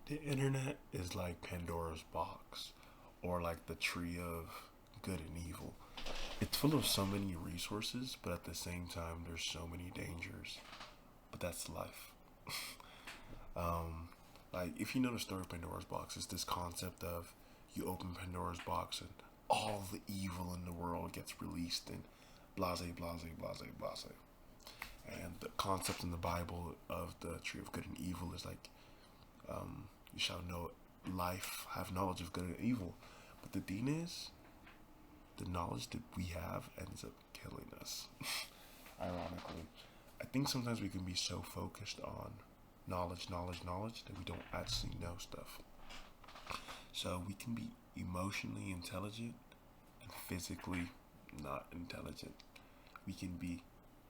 The internet is like Pandora's box or like the tree of good and evil. It's full of so many resources, but at the same time, there's so many dangers. But that's life. um, like, if you know the story of Pandora's box, it's this concept of you open Pandora's box and all the evil in the world gets released and blase, blase, blase, blase. And the concept in the Bible of the tree of good and evil is like, you shall know life, have knowledge of good and evil. But the thing is, the knowledge that we have ends up killing us. Ironically, I think sometimes we can be so focused on knowledge, knowledge, knowledge that we don't actually know stuff. So we can be emotionally intelligent and physically not intelligent. We can be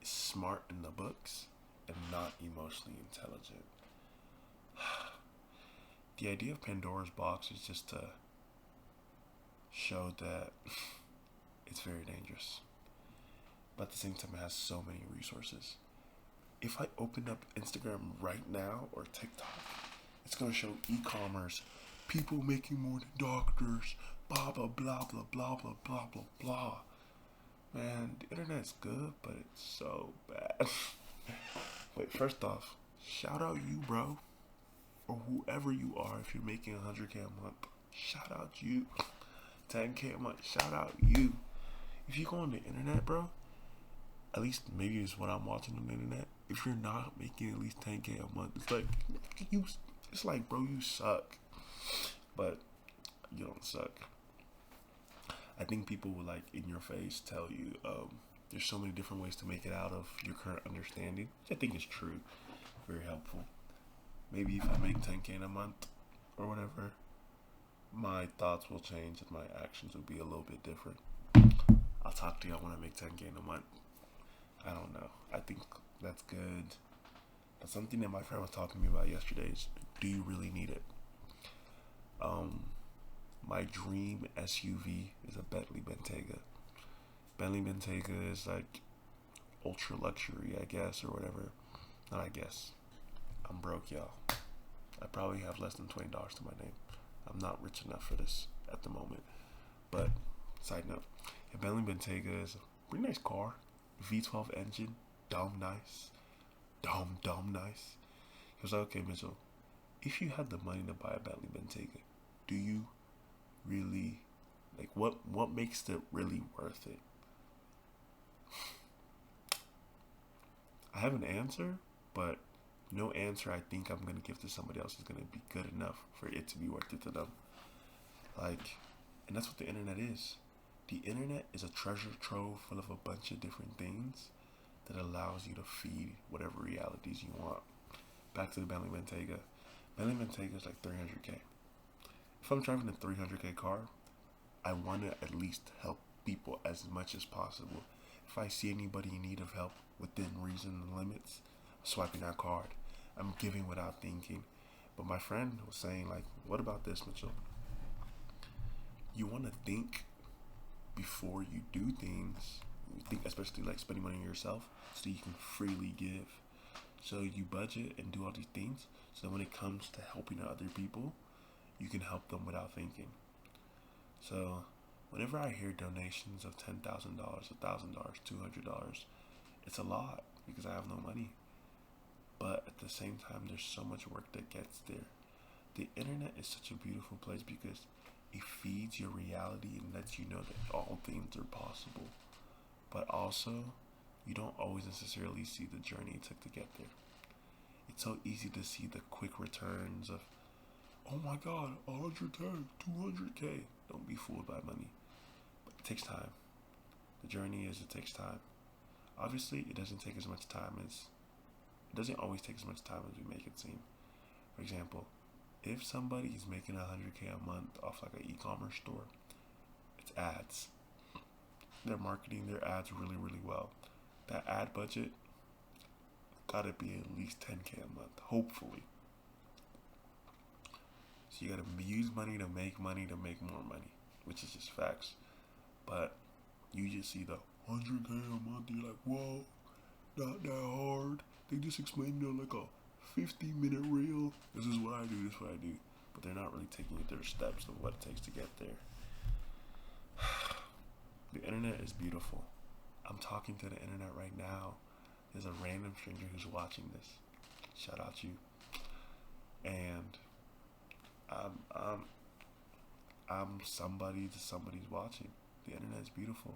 smart in the books and not emotionally intelligent. The idea of Pandora's box is just to show that it's very dangerous. But at the same time, it has so many resources. If I open up Instagram right now or TikTok, it's going to show e commerce, people making more than doctors, blah, blah, blah, blah, blah, blah, blah, blah, blah. Man, the internet's good, but it's so bad. Wait, first off, shout out you, bro, or whoever you are. If you're making 100K a month, shout out you. 10K a month, shout out you. If you go on the internet, bro, at least maybe it's what I'm watching on the internet. If you're not making at least 10K a month, it's like you. It's like, bro, you suck. But you don't suck. I think people will like in your face tell you there's so many different ways to make it out of your current understanding, which I think is true. Very helpful. Maybe if I make 10K in a month or whatever, my thoughts will change and my actions will be a little bit different. I'll talk to y'all when I make 10K in a month. I don't know. I think that's good. But something that my friend was talking to me about yesterday is, do you really need it? Um, my dream SUV is a Bentley Bentayga. Bentley Bentayga is like ultra luxury, I guess, or whatever. Not I guess. I'm broke, y'all. I probably have less than $20 to my name. I'm not rich enough for this at the moment. But side note, a Bentley Bentayga is a pretty nice car. V12 engine, dumb nice, dumb nice. He was like, okay, Mitchell, if you had the money to buy a Bentley Bentayga, do you really like what makes it really worth it? I have an answer, but no answer I think I'm gonna give to somebody else is gonna be good enough for it to be worth it to them. Like, and that's what the internet is. The internet is a treasure trove full of a bunch of different things that allows you to feed whatever realities you want. Back to the Bentley Bentayga. Bentley Bentayga is like 300K. If I'm driving a 300K car, I want to at least help people as much as possible. If I see anybody in need of help within reason and limits, I'm swiping that card. I'm giving without thinking. But my friend was saying, like, what about this, Mitchell? You want to think before you do things. You think, especially like spending money on yourself, so you can freely give. So you budget and do all these things, so that when it comes to helping other people, you can help them without thinking. So whenever I hear donations of $10,000, $1,000, $200, it's a lot because I have no money. But at the same time, there's so much work that gets there. The internet is such a beautiful place because it feeds your reality and lets you know that all things are possible. But also, you don't always necessarily see the journey it took to get there. It's so easy to see the quick returns of, oh my god, 100K, 200K. Don't be fooled by money. But it takes time. The journey is, it takes time. Obviously, it doesn't take as much time as, it doesn't always take as much time as we make it seem. For example, if somebody is making 100K a month off like an e-commerce store, it's ads. They're marketing their ads really, really well. That ad budget gotta be at least 10K a month, hopefully. So you gotta use money to make more money, which is just facts. But you just see the 100K a month, you're like, whoa, not that hard. They just explained it in like a 50-minute reel. This is what I do. This is what I do. But they're not really taking their steps of what it takes to get there. The internet is beautiful. I'm talking to the internet right now. There's a random stranger who's watching this. Shout out to you. And I'm somebody that somebody's watching. The internet is beautiful,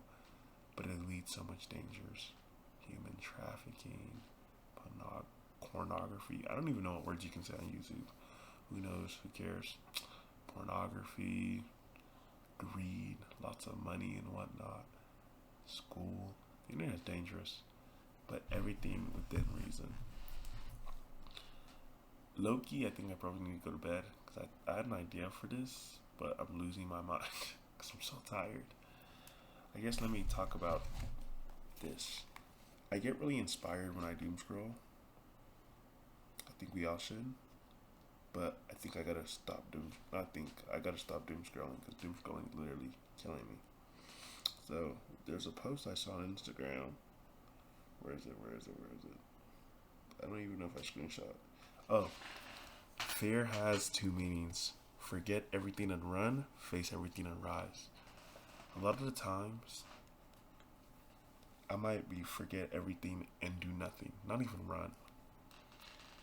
but it leads so much dangers. Human trafficking, pornography. I don't even know what words you can say on YouTube. Who knows? Who cares? Pornography, greed, lots of money and whatnot. School. The internet is dangerous, but everything within reason. Low-key, I think I probably need to go to bed because I had an idea for this, but I'm losing my mind because I'm so tired. I guess let me talk about this. I get really inspired when I doom scroll. I think we all should, but I think I gotta stop doom scrolling because doom scrolling is literally killing me. So there's a post I saw on Instagram. Where is it? I don't even know if I screenshot. Oh, fear has two meanings. Forget everything and run, face everything and rise. A lot of the times, I might be forget everything and do nothing, not even run,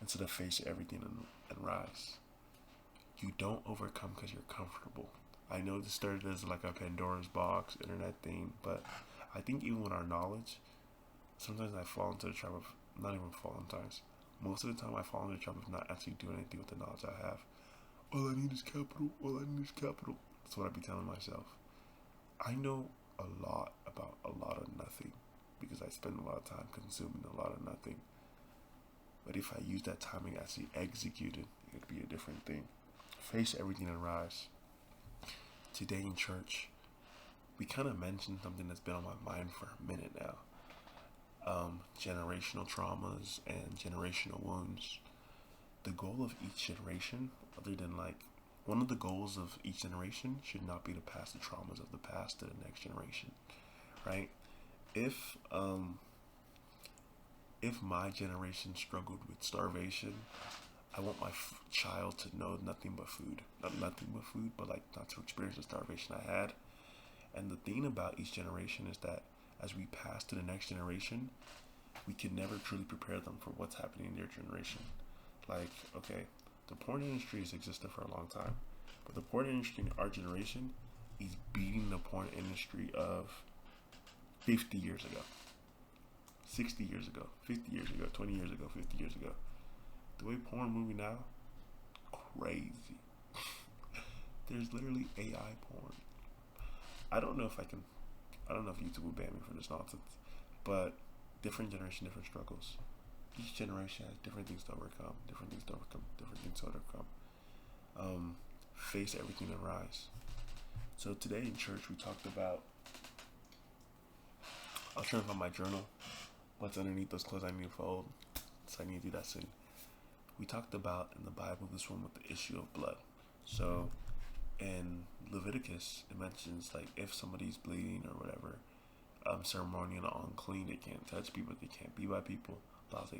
instead of face everything and rise. You don't overcome because you're comfortable. I know this started as like a Pandora's box internet thing, but I think even with our knowledge, sometimes I fall into the trap of, not even fall sometimes, most of the time I fall into the trap of not actually doing anything with the knowledge I have. All I need is capital. That's what I be telling myself. I know a lot about a lot of nothing because I spend a lot of time consuming a lot of nothing. But if I use that time and actually execute it, it'd be a different thing. Face everything and rise. Today in church, we kind of mentioned something that's been on my mind for a minute now. Generational traumas and generational wounds. The goal of each generation, other than like, one of the goals of each generation should not be to pass the traumas of the past to the next generation, right? If my generation struggled with starvation, I want my child to know nothing but food. Not nothing but food, but like not to experience the starvation I had. And the thing about each generation is that as we pass to the next generation, we can never truly prepare them for what's happening in their generation. Like, okay, the porn industry has existed for a long time, but the porn industry in our generation is beating the porn industry of 50 years ago, 60 years ago, 50 years ago, 20 years ago, 50 years ago. The way porn moving now, crazy. There's literally AI porn. I don't know if YouTube will ban me for this nonsense, but different generation, different struggles. Each generation has different things to overcome, different things to overcome. Face everything and rise. So today in church we talked about, I was trying to find my journal. What's underneath those clothes I need to fold? So I need to do that soon. We talked about in the Bible this one with the issue of blood. So in Leviticus it mentions like if somebody's bleeding or whatever, ceremonial unclean, they can't touch people, they can't be by people, blase.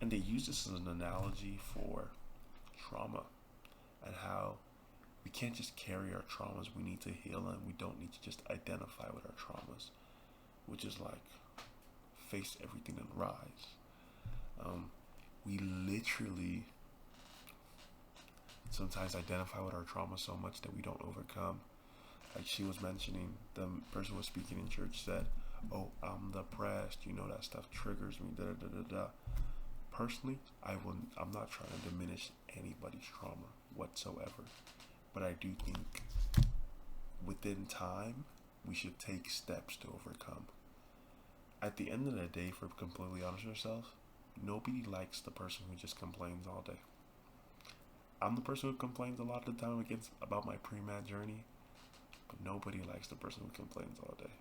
And they use this as an analogy for trauma and how we can't just carry our traumas, we need to heal them. We don't need to just identify with our traumas, which is like face everything and rise. We literally sometimes identify with our trauma so much that we don't overcome. Like she was mentioning, the person was speaking in church said, "Oh, I'm depressed. You know that stuff triggers me." Personally, I'm not trying to diminish anybody's trauma whatsoever, but I do think within time we should take steps to overcome. At the end of the day, if we're completely honest with ourselves, nobody likes the person who just complains all day. I'm the person who complains a lot of the time about my pre-med journey, but nobody likes the person who complains all day.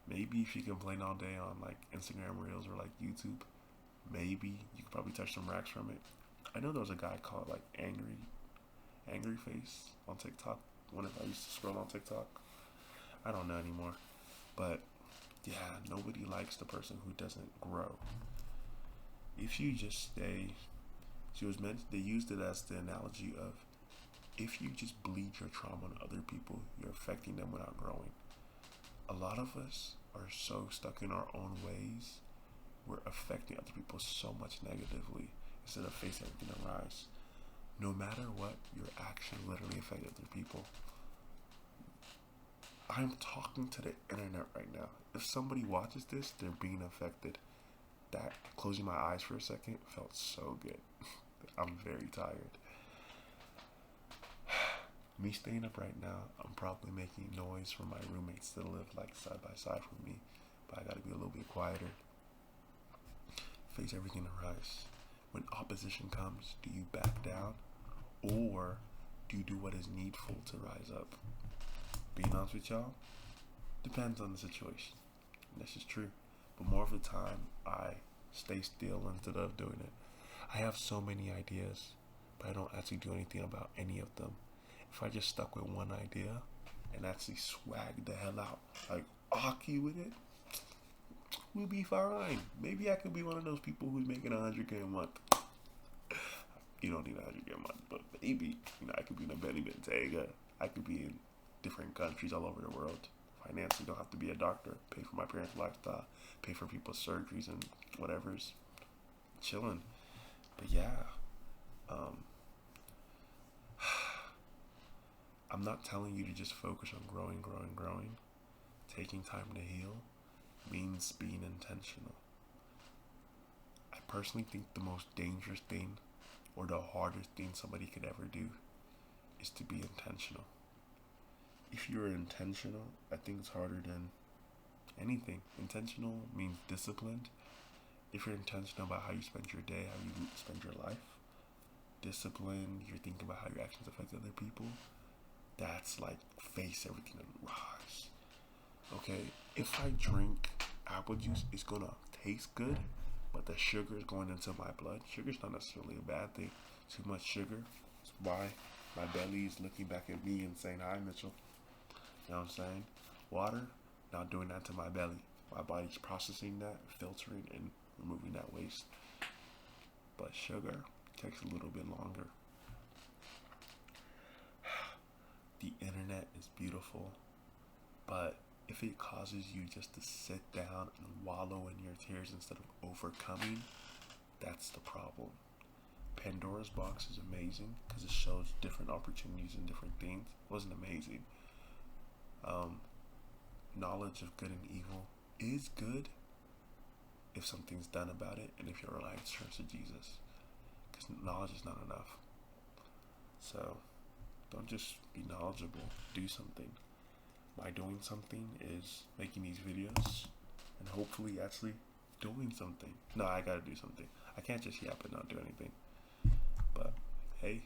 Maybe if you complain all day on like Instagram Reels or like YouTube, maybe you could probably touch some racks from it. I know there was a guy called like Angry Face on TikTok. Whenever I used to scroll on TikTok, I don't know anymore. But yeah, nobody likes the person who doesn't grow. If you just stay, she was meant. They used it as the analogy of if you just bleed your trauma on other people, you're affecting them without growing. A lot of us are so stuck in our own ways, we're affecting other people so much negatively instead of facing everything and rise. No matter what, your action literally affects other people. I'm talking to the internet right now. If somebody watches this, they're being affected. That closing my eyes for a second felt so good. I'm very tired. Me staying up right now, I'm probably making noise for my roommates that live like side by side from me, but I gotta be a little bit quieter. Face everything to rise. When opposition comes, do you back down or do you do what is needful to rise up? Being honest with y'all, depends on the situation. And this is true. But more of the time, I stay still instead of doing it. I have so many ideas, but I don't actually do anything about any of them. If I just stuck with one idea and actually swag the hell out, like hockey with it, we'll be fine. Maybe I could be one of those people who's making $100K a month. You don't need $100K a month, but maybe, I could be in a Benny Bentayga. I could be in different countries all over the world. Financially, don't have to be a doctor. Pay for my parents' lifestyle. Pay for people's surgeries and whatever's. Chilling. But yeah. I'm not telling you to just focus on growing. Taking time to heal means being intentional. I personally think the most dangerous thing or the hardest thing somebody could ever do is to be intentional. If you're intentional, I think it's harder than anything. Intentional means disciplined. If you're intentional about how you spend your day, how you spend your life, discipline, you're thinking about how your actions affect other people, that's like face everything and rise. Okay, if I drink apple juice, it's gonna taste good, but the sugar is going into my blood. Sugar's not necessarily a bad thing. Too much sugar is why my belly is looking back at me and saying, "Hi, Mitchell." You know what I'm saying? Water, not doing that to my belly. My body's processing that, filtering, and removing that waste. But sugar takes a little bit longer. The internet is beautiful, but if it causes you just to sit down and wallow in your tears instead of overcoming, that's the problem. Pandora's Box is amazing because it shows different opportunities and different things. It wasn't amazing. Knowledge of good and evil is good if something's done about it and if your life turns to Jesus. Because knowledge is not enough. So don't just be knowledgeable. Do something. My doing something is making these videos and hopefully actually doing something. No, I gotta do something. I can't just yap and not do anything. But hey,